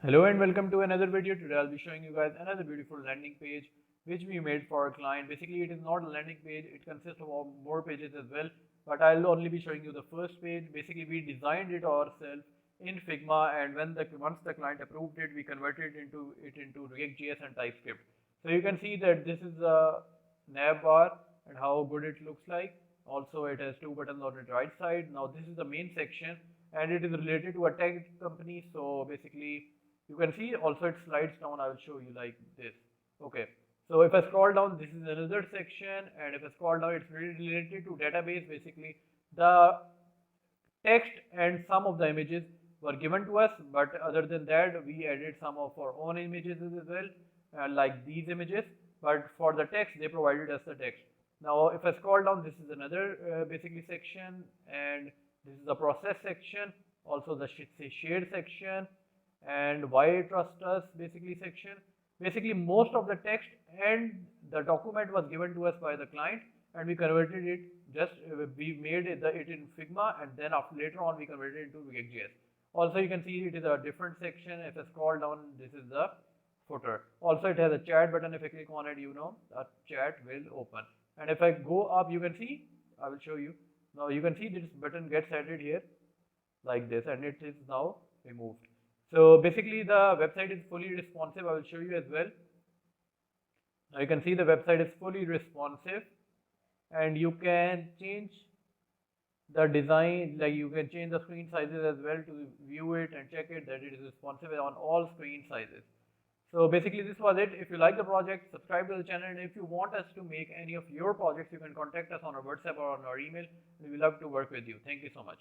Hello and welcome to another video. Today I'll be showing you guys another beautiful landing page which we made for our client. Basically it is not a landing page, it consists of more pages as well, but I'll only be showing you the first page. Basically we designed it ourselves in Figma, and once the client approved it, we converted it into Reactjs and Typescript. So you can see that this is a nav bar and how good it looks like. Also it has two buttons on the right side. Now this is the main section and it is related to a tech company. So basically you can see also it slides down. I will show you like this. Okay, so if I scroll down, this is another section, and if I scroll down, it's really related to database. Basically the text and some of the images were given to us, but other than that we added some of our own images as well, like these images, but for the text they provided us the text. Now if I scroll down, this is another basically section, and this is the process section, also the shared section, and why trust us basically section. Basically most of the text and the document was given to us by the client, and we converted it, just we made it in Figma, and then later on we converted it into Reactjs. Also you can see it is a different section. If I scroll down, this is the footer. Also it has a chat button. If I click on it, the chat will open, and if I go up, you can see, I will show you. Now you can see this button gets added here like this, and it is now removed. So basically the website is fully responsive. I will show you as well. Now you can see the website is fully responsive, and you can change the design, like you can change the screen sizes as well to view it and check it that it is responsive on all screen sizes. So basically this was it. If you like the project, subscribe to the channel, and if you want us to make any of your projects, you can contact us on our WhatsApp or on our email. We will love to work with you. Thank you so much.